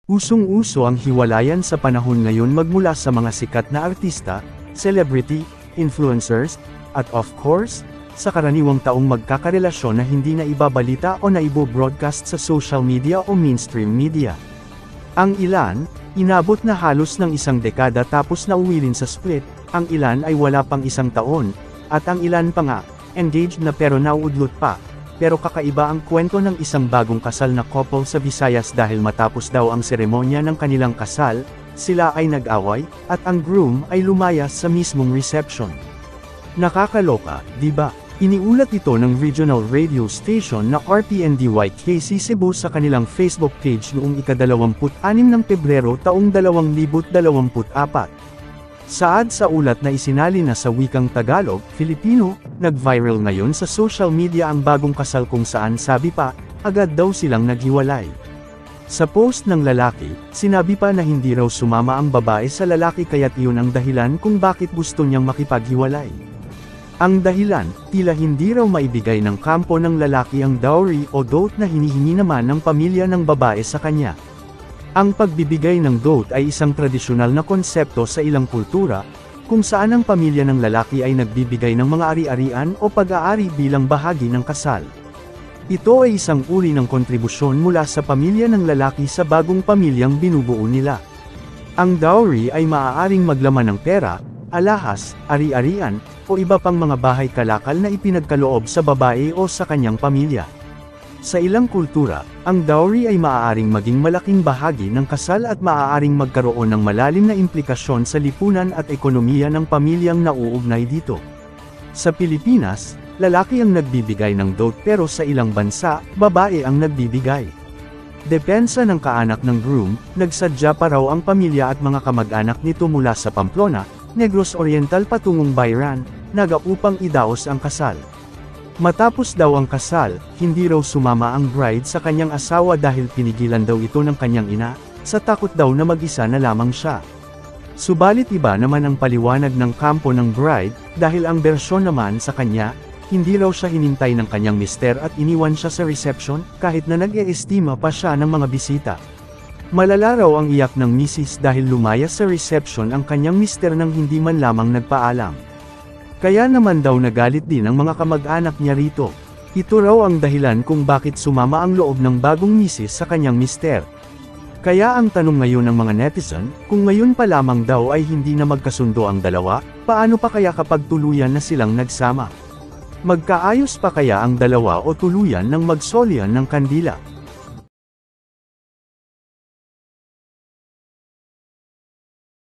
Usong-uso ang hiwalayan sa panahon ngayon magmula sa mga sikat na artista, celebrity, influencers, at of course, sa karaniwang taong magkakarelasyon na hindi na ibabalita o na ibo-broadcast sa social media o mainstream media. Ang ilan, inabot na halos ng isang dekada tapos nauwi rin sa split, ang ilan ay wala pang isang taon, at ang ilan pa nga, engaged na pero nauudlot pa. Pero kakaiba ang kwento ng isang bagong kasal na couple sa Visayas dahil matapos daw ang seremonya ng kanilang kasal, sila ay nag-away, at ang groom ay lumayas sa mismong reception. Nakakaloka, di ba? Iniulat ito ng regional radio station na RPNDYKC Cebu sa kanilang Facebook page noong ika-26 ng Pebrero taong 2024. Saad sa ulat na isinali na sa wikang Tagalog, Filipino, nag-viral ngayon sa social media ang bagong kasal kung saan sabi pa, agad daw silang naghiwalay. Sa post ng lalaki, sinabi pa na hindi raw sumama ang babae sa lalaki kaya't iyon ang dahilan kung bakit gusto niyang makipaghiwalay. Ang dahilan, tila hindi raw maibigay ng kampo ng lalaki ang dowry o dote na hinihingi naman ng pamilya ng babae sa kanya. Ang pagbibigay ng dote ay isang tradisyonal na konsepto sa ilang kultura, kung saan ang pamilya ng lalaki ay nagbibigay ng mga ari-arian o pag-aari bilang bahagi ng kasal. Ito ay isang uri ng kontribusyon mula sa pamilya ng lalaki sa bagong pamilyang binubuo nila. Ang dowry ay maaaring maglaman ng pera, alahas, ari-arian, o iba pang mga bahay kalakal na ipinagkaloob sa babae o sa kanyang pamilya. Sa ilang kultura, ang dowry ay maaaring maging malaking bahagi ng kasal at maaaring magkaroon ng malalim na implikasyon sa lipunan at ekonomiya ng pamilyang nauugnay dito. Sa Pilipinas, lalaki ang nagbibigay ng dote pero sa ilang bansa, babae ang nagbibigay. Depensa ng kaanak ng groom, nagsadya pa raw ang pamilya at mga kamag-anak nito mula sa Pamplona, Negros Oriental patungong Bayran, Naga upang idaos ang kasal. Matapos daw ang kasal, hindi raw sumama ang bride sa kanyang asawa dahil pinigilan daw ito ng kanyang ina, sa takot daw na mag-isa na lamang siya. Subalit iba naman ang paliwanag ng kampo ng bride, dahil ang bersyon naman sa kanya, hindi raw siya hinintay ng kanyang mister at iniwan siya sa reception, kahit na nag-e-estima pa siya ng mga bisita. Malala raw ang iyak ng misis dahil lumayas sa reception ang kanyang mister nang hindi man lamang nagpaalam. Kaya naman daw nagalit din ang mga kamag-anak niya rito. Ito raw ang dahilan kung bakit sumama ang loob ng bagong misis sa kanyang mister. Kaya ang tanong ngayon ng mga netizen, kung ngayon pa lamang daw ay hindi na magkasundo ang dalawa, paano pa kaya kapag tuluyan na silang nagsama? Magkaayos pa kaya ang dalawa o tuluyan ng magsolyan ng kandila?